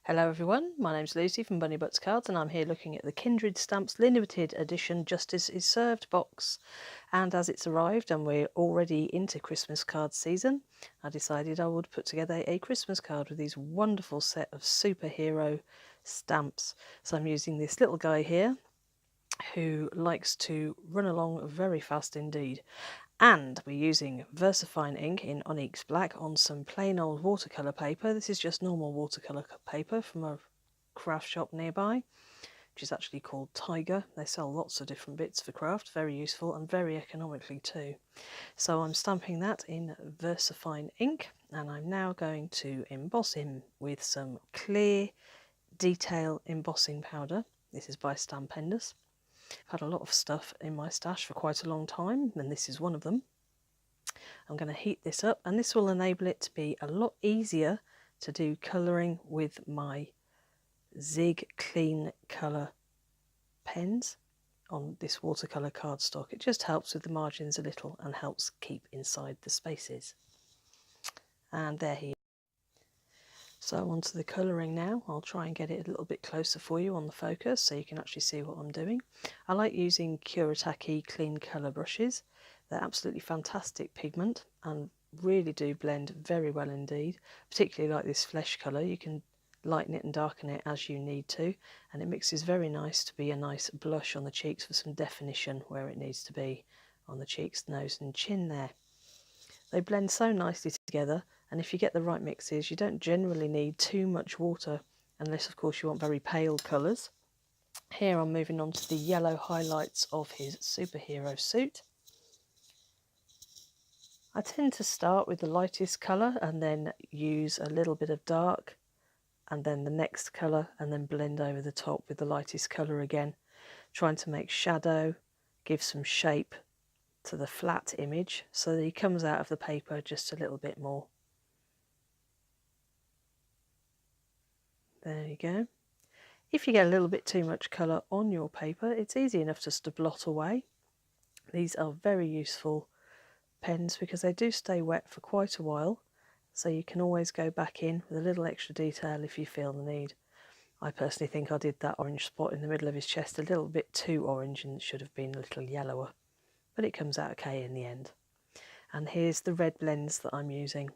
Hello everyone, my name's Lucy from Bunny Butts Cards and I'm here looking at the Kindred Stamps limited edition Justice is Served box. And as it's arrived and we're already into Christmas card season, I decided I would put together a Christmas card with these wonderful set of superhero stamps. So I'm using this little guy here who likes to run along very fast indeed. And we're using VersaFine ink in Onyx Black on some plain old watercolour paper. This is just normal watercolour paper from a craft shop nearby, which is actually called Tiger. They sell lots of different bits for craft, very useful and very economically too. So I'm stamping that in VersaFine ink, and I'm now going to emboss him with some clear detail embossing powder. This is by Stampendous. I've had a lot of stuff in my stash for quite a long time, and this is one of them. I'm going to heat this up, and this will enable it to be a lot easier to do colouring with my Zig Clean Colour pens on this watercolour cardstock. It just helps with the margins a little and helps keep inside the spaces. And there he is. So onto the colouring now. I'll try and get it a little bit closer for you on the focus so you can actually see what I'm doing. I like using Kuretake clean colour brushes. They're absolutely fantastic pigment and really do blend very well indeed. Particularly like this flesh colour, you can lighten it and darken it as you need to, and it mixes very nice to be a nice blush on the cheeks for some definition where it needs to be on the cheeks, nose and chin there. They blend so nicely together, and if you get the right mixes, you don't generally need too much water unless of course you want very pale colours. Here I'm moving on to the yellow highlights of his superhero suit. I tend to start with the lightest colour and then use a little bit of dark and then the next colour and then blend over the top with the lightest colour again, trying to make shadow, give some shape to the flat image so that he comes out of the paper just a little bit more. There you go. If you get a little bit too much colour on your paper, it's easy enough just to blot away. These are very useful pens because they do stay wet for quite a while, so you can always go back in with a little extra detail if you feel the need. I personally think I did that orange spot in the middle of his chest a little bit too orange and it should have been a little yellower, but it comes out okay in the end. And here's the red blends that I'm using.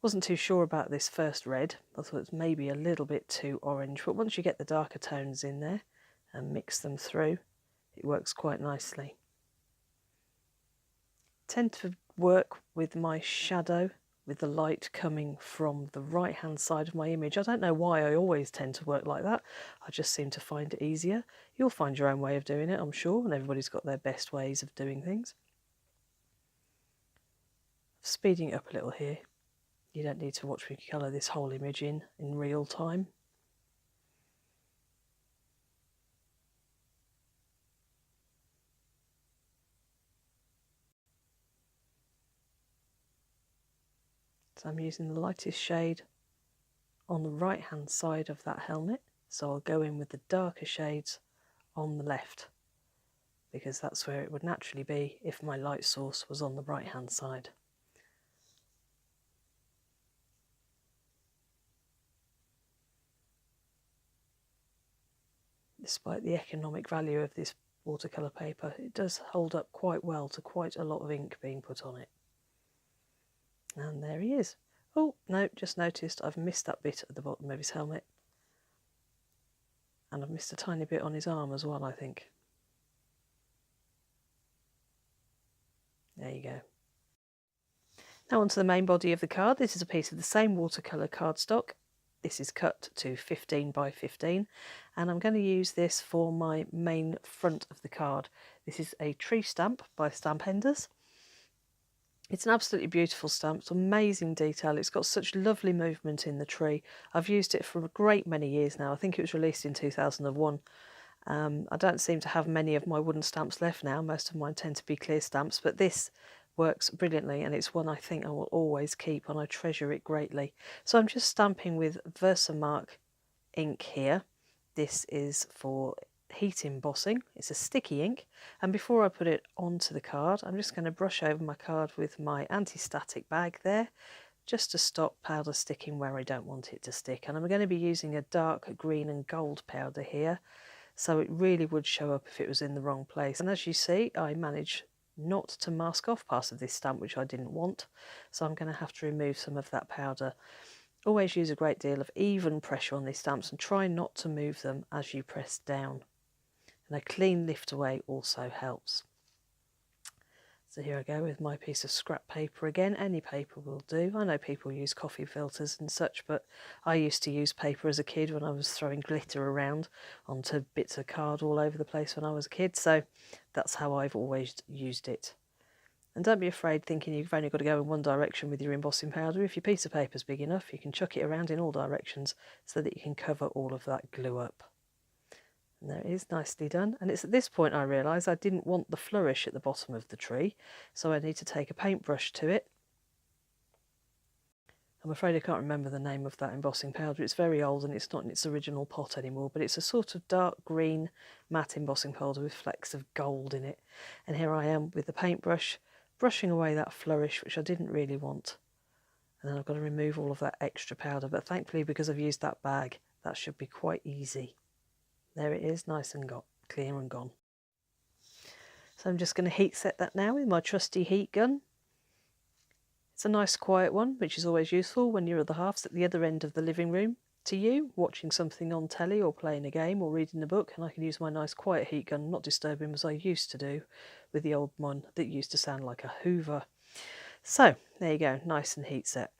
Wasn't too sure about this first red. I thought it was maybe a little bit too orange, but once you get the darker tones in there and mix them through, it works quite nicely. Tend to work with my shadow with the light coming from the right hand side of my image. I don't know why I always tend to work like that. I just seem to find it easier. You'll find your own way of doing it, I'm sure, and everybody's got their best ways of doing things. Speeding it up a little here. You don't need to watch me colour this whole image in real time. So I'm using the lightest shade on the right hand side of that helmet, so I'll go in with the darker shades on the left, because that's where it would naturally be if my light source was on the right hand side. Despite the economic value of this watercolour paper, it does hold up quite well to quite a lot of ink being put on it. And there he is. Oh, no, just noticed I've missed that bit at the bottom of his helmet. And I've missed a tiny bit on his arm as well, I think. There you go. Now onto the main body of the card. This is a piece of the same watercolour cardstock. This is cut to 15 by 15, and I'm going to use this for my main front of the card. This is a tree stamp by Stampendous. It's an absolutely beautiful stamp. It's amazing detail. It's got such lovely movement in the tree. I've used it for a great many years now. I think it was released in 2001. I don't seem to have many of my wooden stamps left now. Most of mine tend to be clear stamps, but this works brilliantly and it's one I think I will always keep and I treasure it greatly. So I'm just stamping with Versamark ink here. This is for heat embossing. It's a sticky ink, and before I put it onto the card I'm just going to brush over my card with my anti-static bag there just to stop powder sticking where I don't want it to stick. And I'm going to be using a dark green and gold powder here, so it really would show up if it was in the wrong place. And as you see, I managed not to mask off parts of this stamp which I didn't want, so I'm going to have to remove some of that powder. Always use a great deal of even pressure on these stamps and try not to move them as you press down. And a clean lift away also helps. So here I go with my piece of scrap paper again. Any paper will do. I know people use coffee filters and such, but I used to use paper as a kid when I was throwing glitter around onto bits of card all over the place when I was a kid. So that's how I've always used it. And don't be afraid thinking you've only got to go in one direction with your embossing powder. If your piece of paper is big enough, you can chuck it around in all directions so that you can cover all of that glue up. And there it is, nicely done. And it's at this point I realised I didn't want the flourish at the bottom of the tree, so I need to take a paintbrush to it. I'm afraid I can't remember the name of that embossing powder. It's very old and it's not in its original pot anymore, but it's a sort of dark green matte embossing powder with flecks of gold in it. And here I am with the paintbrush, brushing away that flourish, which I didn't really want. And then I've got to remove all of that extra powder, but thankfully because I've used that bag, that should be quite easy. There it is, nice and clear and gone. So I'm just going to heat set that now with my trusty heat gun. It's a nice quiet one, which is always useful when your other half's at the other end of the living room to you, watching something on telly or playing a game or reading a book, and I can use my nice quiet heat gun, not disturb him as I used to do with the old one that used to sound like a Hoover. So there you go, nice and heat set.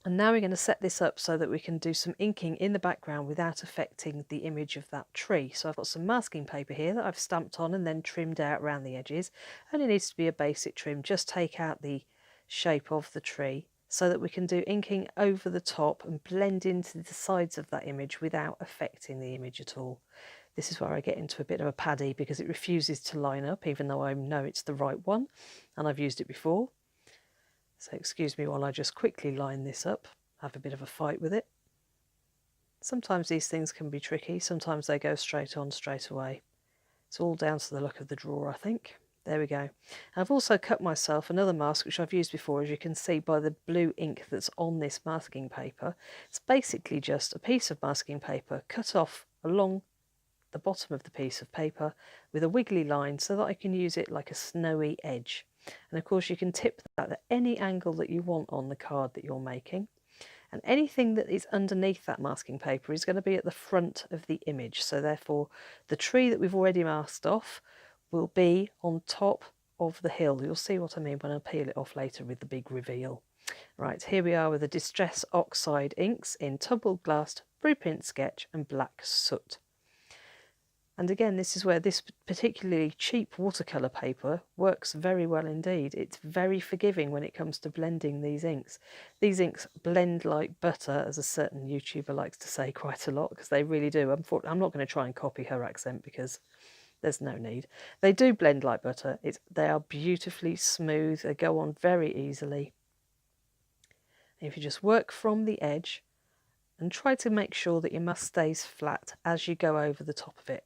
And now we're going to set this up so that we can do some inking in the background without affecting the image of that tree. So I've got some masking paper here that I've stamped on and then trimmed out around the edges. And it needs to be a basic trim, just take out the shape of the tree so that we can do inking over the top and blend into the sides of that image without affecting the image at all. This is where I get into a bit of a paddy because it refuses to line up even though I know it's the right one and I've used it before. So excuse me while I just quickly line this up, have a bit of a fight with it. Sometimes these things can be tricky, sometimes they go straight on straight away. It's all down to the look of the drawer, I think. There we go. I've also cut myself another mask which I've used before, as you can see by the blue ink that's on this masking paper. It's basically just a piece of masking paper cut off along the bottom of the piece of paper with a wiggly line so that I can use it like a snowy edge. And of course you can tip that at any angle that you want on the card that you're making. And anything that is underneath that masking paper is going to be at the front of the image. So therefore the tree that we've already masked off will be on top of the hill. You'll see what I mean when I peel it off later with the big reveal. Right, here we are with the Distress Oxide inks in tumbled glass, blueprint sketch and black soot. And again, this is where this particularly cheap watercolour paper works very well indeed. It's very forgiving when it comes to blending these inks. These inks blend like butter, as a certain YouTuber likes to say quite a lot, because they really do. I'm not going to try and copy her accent because there's no need. They do blend like butter. They are beautifully smooth. They go on very easily. And if you just work from the edge and try to make sure that your mask stays flat as you go over the top of it.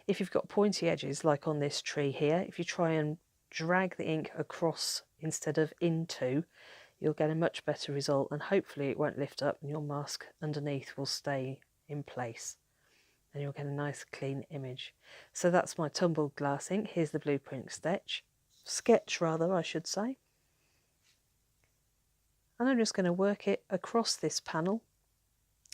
If you've got pointy edges like on this tree here, if you try and drag the ink across instead of into, you'll get a much better result and hopefully it won't lift up and your mask underneath will stay in place and you'll get a nice clean image. So that's my tumbled glass ink. Here's the blueprint sketch rather I should say. And I'm just going to work it across this panel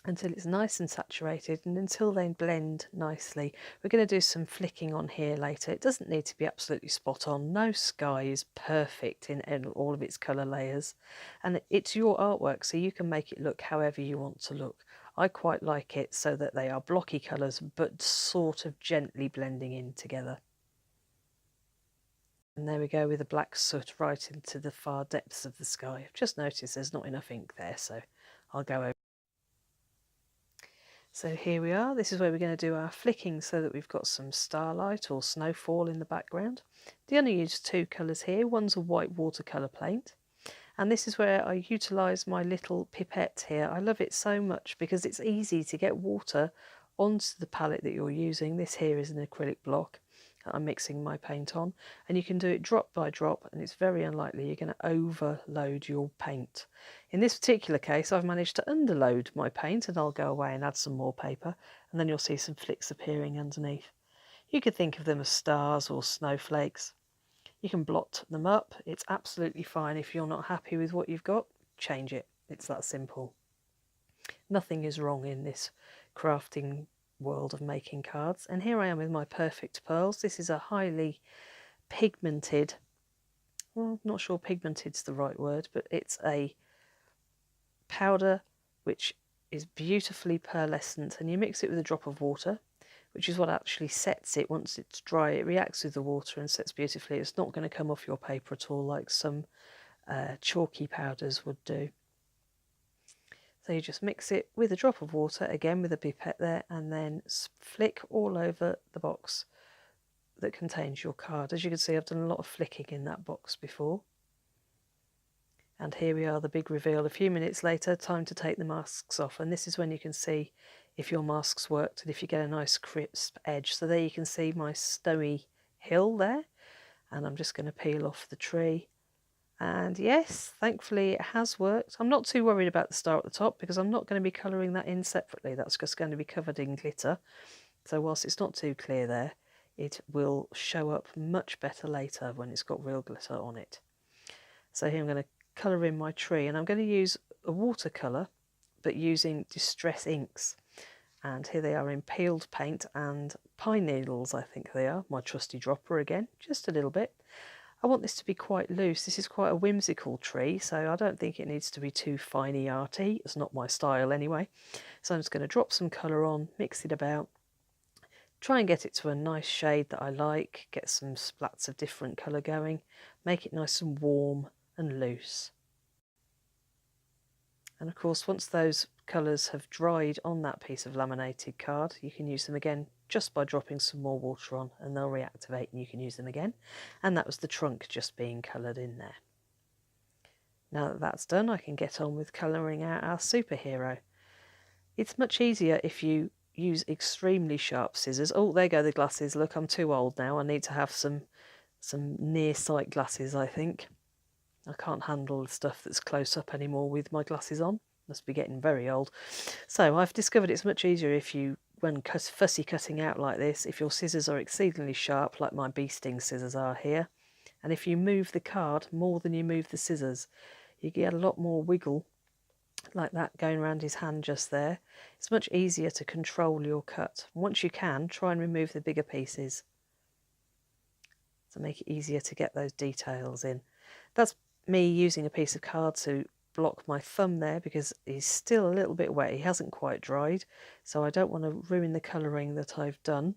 until it's nice and saturated and until they blend nicely. We're going to do some flicking on here later. It doesn't need to be absolutely spot on. No sky is perfect in all of its colour layers, and it's your artwork so you can make it look however you want to look. I quite like it so that they are blocky colours but sort of gently blending in together. And there we go with the black soot right into the far depths of the sky. I've just noticed there's not enough ink there, so I'll go over. So here we are, this is where we're going to do our flicking so that we've got some starlight or snowfall in the background. I only use two colours here, one's a white watercolour paint, and this is where I utilise my little pipette here. I love it so much because it's easy to get water onto the palette that you're using. This here is an acrylic block, that I'm mixing my paint on, and you can do it drop by drop, and it's very unlikely you're going to overload your paint. In this particular case, I've managed to underload my paint, and I'll go away and add some more paper, and then you'll see some flicks appearing underneath. You could think of them as stars or snowflakes. You can blot them up. It's absolutely fine. If you're not happy with what you've got, change it. It's that simple. Nothing is wrong in this crafting world of making cards. And here I am with my perfect pearls. This is a highly pigmented, well, I'm not sure pigmented's the right word, but it's a powder which is beautifully pearlescent, and you mix it with a drop of water, which is what actually sets it. Once it's dry, it reacts with the water and sets beautifully. It's not going to come off your paper at all like some chalky powders would do. So you just mix it with a drop of water, again with a pipette there, and then flick all over the box that contains your card. As you can see, I've done a lot of flicking in that box before. And here we are, the big reveal. A few minutes later, time to take the masks off. And this is when you can see if your masks worked and if you get a nice crisp edge. So there you can see my snowy hill there. And I'm just going to peel off the tree. And yes, thankfully it has worked. I'm not too worried about the star at the top because I'm not going to be colouring that in separately. That's just going to be covered in glitter. So whilst it's not too clear there, it will show up much better later when it's got real glitter on it. So here I'm going to colour in my tree, and I'm going to use a watercolour but using distress inks. And here they are in peeled paint and pine needles, I think they are. My trusty dropper again, just a little bit. I want this to be quite loose. This is quite a whimsical tree, so I don't think it needs to be too finey arty. It's not my style anyway. So I'm just going to drop some colour on, mix it about, try and get it to a nice shade that I like, get some splats of different colour going, make it nice and warm and loose. And of course, once those colours have dried on that piece of laminated card, you can use them again just by dropping some more water on, and they'll reactivate and you can use them again. And that was the trunk just being coloured in there. Now that that's done, I can get on with colouring out our superhero. It's much easier if you use extremely sharp scissors. Oh, there go the glasses. Look, I'm too old now. I need to have some near sight glasses, I think. I can't handle the stuff that's close up anymore with my glasses on. Must be getting very old. So I've discovered it's much easier if you, when fussy cutting out like this, if your scissors are exceedingly sharp, like my bee sting scissors are here, and if you move the card more than you move the scissors, you get a lot more wiggle like that going around his hand just there. It's much easier to control your cut. Once you can, try and remove the bigger pieces to make it easier to get those details in. That's me using a piece of card to block my thumb there because he's still a little bit wet. He hasn't quite dried, so I don't want to ruin the colouring that I've done.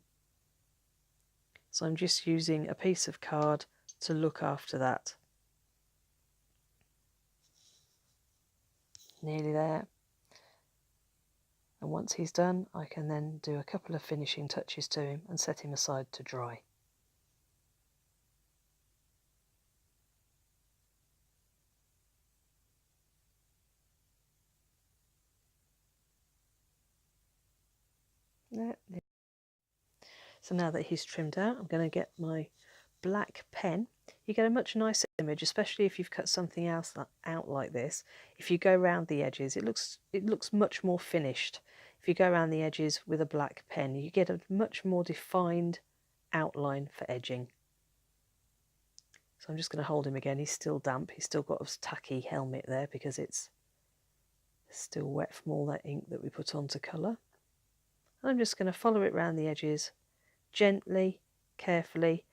So I'm just using a piece of card to look after that. Nearly there. And once he's done, I can then do a couple of finishing touches to him and set him aside to dry. So now that he's trimmed out, I'm going to get my black pen. You get a much nicer image, especially if you've cut something else out like this. If you go around the edges, it looks much more finished. If you go around the edges with a black pen, you get a much more defined outline for edging. So I'm just going to hold him again. He's still damp. He's still got a tacky helmet there because it's still wet from all that ink that we put on to colour. I'm just going to follow it around the edges, gently, carefully,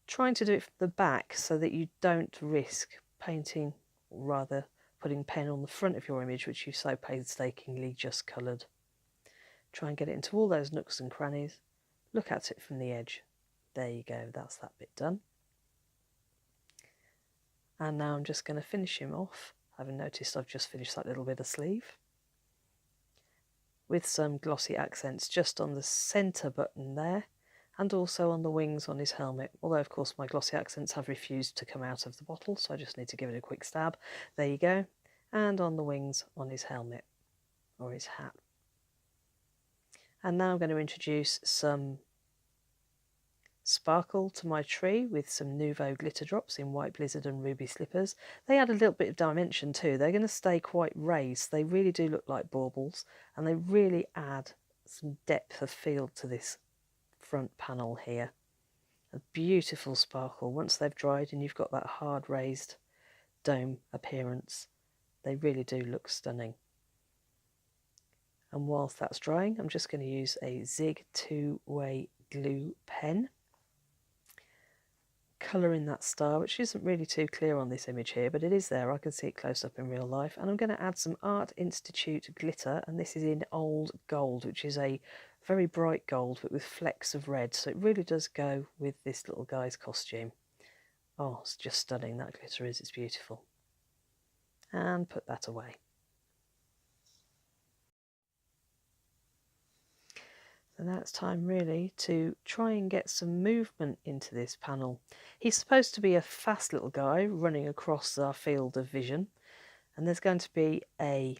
trying to do it from the back so that you don't risk painting, or rather putting pen on the front of your image, which you so painstakingly just coloured. Try and get it into all those nooks and crannies. Look at it from the edge. There you go, that's that bit done. And now I'm just going to finish him off, having noticed I've just finished that little bit of sleeve, with some glossy accents just on the centre button there, and also on the wings on his helmet, although of course my glossy accents have refused to come out of the bottle, so I just need to give it a quick stab. There you go. And on the wings on his helmet, or his hat. And now I'm going to introduce some sparkle to my tree with some Nouveau glitter drops in White Blizzard and Ruby Slippers. They add a little bit of dimension too. They're going to stay quite raised. They really do look like baubles, and they really add some depth of field to this front panel here. A beautiful sparkle once they've dried and you've got that hard raised dome appearance. They really do look stunning. And whilst that's drying, I'm just going to use a Zig two-way glue pen, colour in that star, which isn't really too clear on this image here, but it is there. I can see it close up in real life. And I'm going to add some Art Institute glitter, and this is in Old Gold, which is a very bright gold but with flecks of red, so it really does go with this little guy's costume. Oh, it's just stunning, that glitter is. It's beautiful. And put that away. So now it's time really to try and get some movement into this panel. He's supposed to be a fast little guy running across our field of vision, and there's going to be a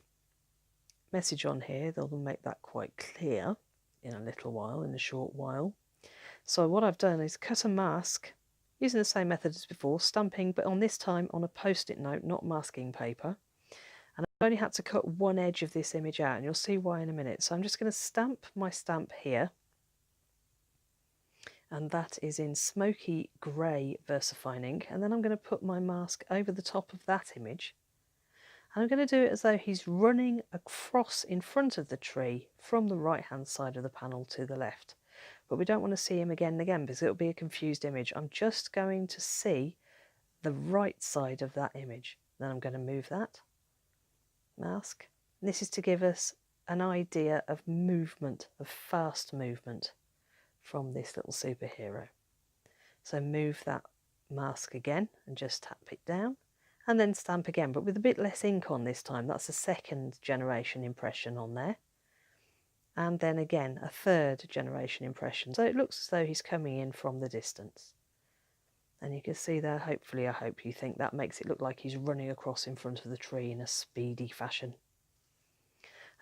message on here that will make that quite clear in a little while, in a short while. So what I've done is cut a mask using the same method as before, stamping, but on this time on a post-it note, not masking paper. And I've only had to cut one edge of this image out, and you'll see why in a minute. So I'm just going to stamp my stamp here, and that is in smoky grey VersaFine ink, and then I'm going to put my mask over the top of that image, and I'm going to do it as though he's running across in front of the tree from the right hand side of the panel to the left. But we don't want to see him again and again because it'll be a confused image. I'm just going to see the right side of that image. Then I'm going to move that mask. And this is to give us an idea of movement, of fast movement from this little superhero. So move that mask again and just tap it down, and then stamp again, but with a bit less ink on this time. That's a second generation impression on there. And then again a third generation impression. So it looks as though he's coming in from the distance. And you can see there, hopefully, I hope you think that makes it look like he's running across in front of the tree in a speedy fashion.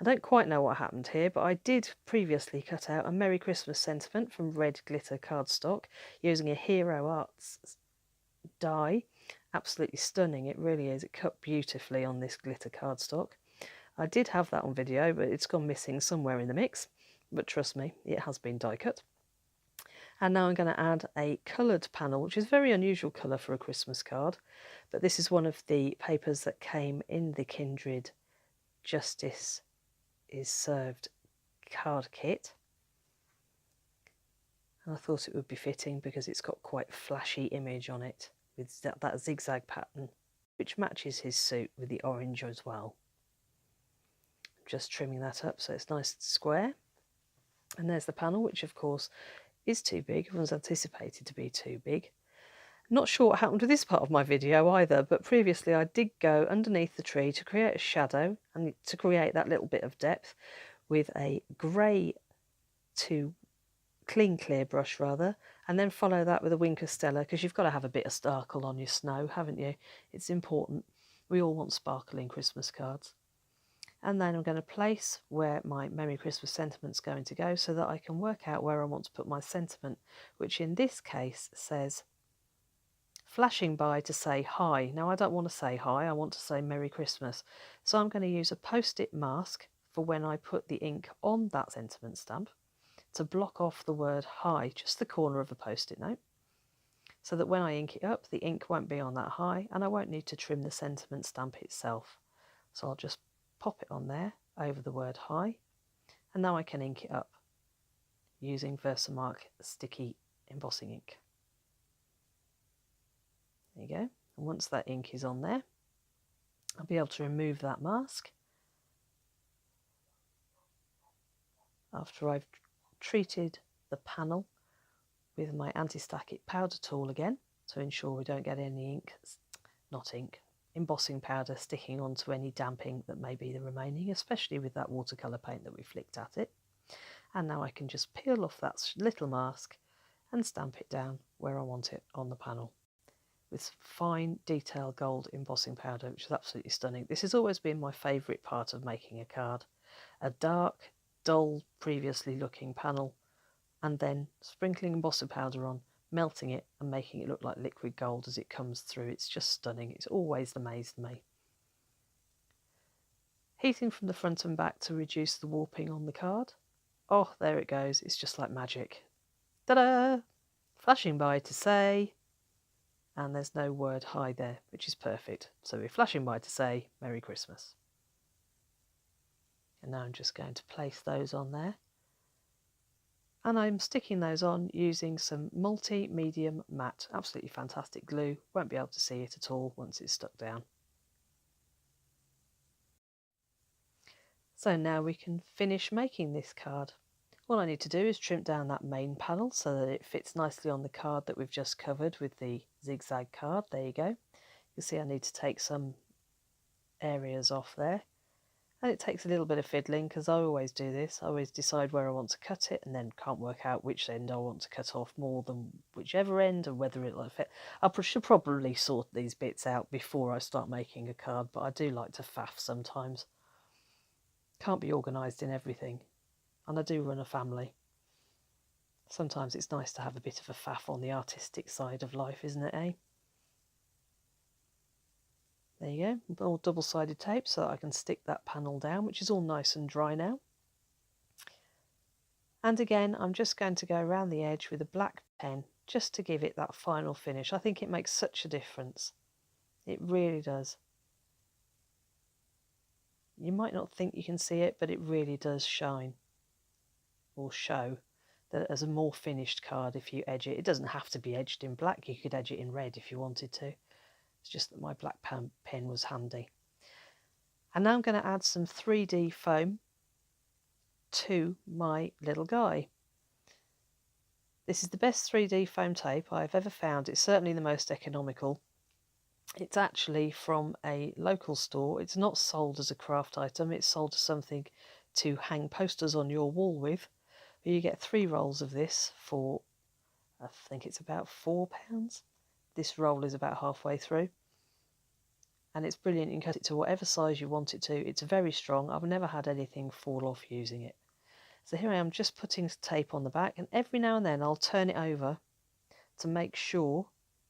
I don't quite know what happened here, but I did previously cut out a Merry Christmas sentiment from red glitter cardstock using a Hero Arts die. Absolutely stunning, it really is. It cut beautifully on this glitter cardstock. I did have that on video, but it's gone missing somewhere in the mix. But trust me, it has been die cut. And now I'm going to add a coloured panel, which is a very unusual colour for a Christmas card. But this is one of the papers that came in the Kindred Justice is Served card kit. And I thought it would be fitting because it's got quite a flashy image on it with that zigzag pattern, which matches his suit with the orange as well. Just trimming that up so it's nice and square. And there's the panel, which of course is too big. Everyone's anticipated to be too big. Not sure what happened with this part of my video either, but previously I did go underneath the tree to create a shadow and to create that little bit of depth with a grey to clean clear brush rather, and then follow that with a Wink of Stella, because you've got to have a bit of sparkle on your snow, haven't you? It's important. We all want sparkle in Christmas cards. And then I'm going to place where my Merry Christmas sentiment's going to go so that I can work out where I want to put my sentiment, which in this case says flashing by to say hi. Now I don't want to say hi, I want to say Merry Christmas. So I'm going to use a post-it mask for when I put the ink on that sentiment stamp to block off the word hi, just the corner of a post-it note, so that when I ink it up, the ink won't be on that hi and I won't need to trim the sentiment stamp itself. So I'll just pop it on there over the word hi, and now I can ink it up using Versamark sticky embossing ink. There you go. And once that ink is on there, I'll be able to remove that mask after I've treated the panel with my anti-static powder tool again to ensure we don't get any embossing powder sticking onto any damping that may be the remaining, especially with that watercolour paint that we flicked at it. And now I can just peel off that little mask and stamp it down where I want it on the panel with fine detail gold embossing powder, which is absolutely stunning. This has always been my favourite part of making a card. A dark, dull, previously looking panel, and then sprinkling embossing powder on, melting it and making it look like liquid gold as it comes through. It's just stunning. It's always amazed me. Heating from the front and back to reduce the warping on the card. Oh, there it goes. It's just like magic. Ta-da! Flashing by to say, and there's no word hi there, which is perfect. So we're flashing by to say Merry Christmas. And now I'm just going to place those on there. And I'm sticking those on using some multi-medium matte, absolutely fantastic glue. Won't be able to see it at all once it's stuck down. So now we can finish making this card. All I need to do is trim down that main panel so that it fits nicely on the card that we've just covered with the zigzag card. There you go. You see I need to take some areas off there. And it takes a little bit of fiddling because I always do this. I always decide where I want to cut it and then can't work out which end I want to cut off more than whichever end and whether it'll fit. I should probably sort these bits out before I start making a card, but I do like to faff sometimes. Can't be organised in everything. And I do run a family. Sometimes it's nice to have a bit of a faff on the artistic side of life, isn't it, eh? There you go, all double-sided tape so that I can stick that panel down, which is all nice and dry now. And again, I'm just going to go around the edge with a black pen just to give it that final finish. I think it makes such a difference. It really does. You might not think you can see it, but it really does shine or show that as a more finished card if you edge it. It doesn't have to be edged in black, you could edge it in red if you wanted to. It's just that my black pen was handy. And now I'm going to add some 3D foam to my little guy. This is the best 3D foam tape I've ever found. It's certainly the most economical. It's actually from a local store. It's not sold as a craft item. It's sold as something to hang posters on your wall with. You get 3 rolls of this for, I think it's about £4. This roll is about halfway through. And it's brilliant. You can cut it to whatever size you want it to. It's very strong. I've never had anything fall off using it. So here I am just putting tape on the back, and every now and then I'll turn it over to make sure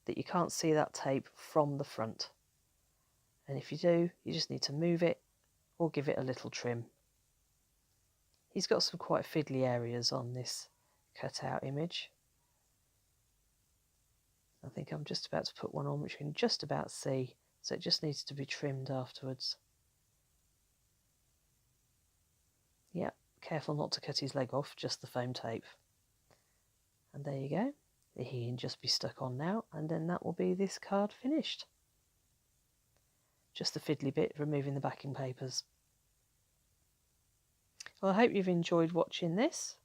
that you can't see that tape from the front. And if you do, you just need to move it or give it a little trim. He's got some quite fiddly areas on this cutout image. I think I'm just about to put one on which you can just about see, so it just needs to be trimmed afterwards. Yeah, careful not to cut his leg off, just the foam tape. And there you go. He can just be stuck on now, and then that will be this card finished. Just the fiddly bit, removing the backing papers. Well, I hope you've enjoyed watching this.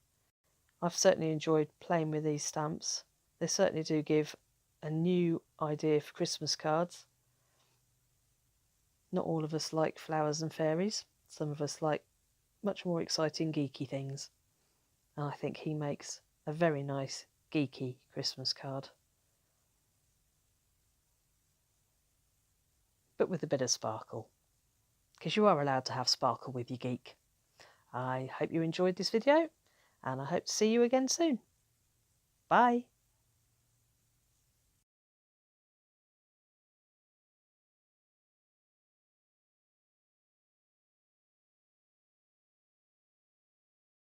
I've certainly enjoyed playing with these stamps. They certainly do give a new idea for Christmas cards. Not all of us like flowers and fairies. Some of us like much more exciting geeky things. And I think he makes a very nice geeky Christmas card. But with a bit of sparkle. Because you are allowed to have sparkle with your geek. I hope you enjoyed this video, and I hope to see you again soon. Bye.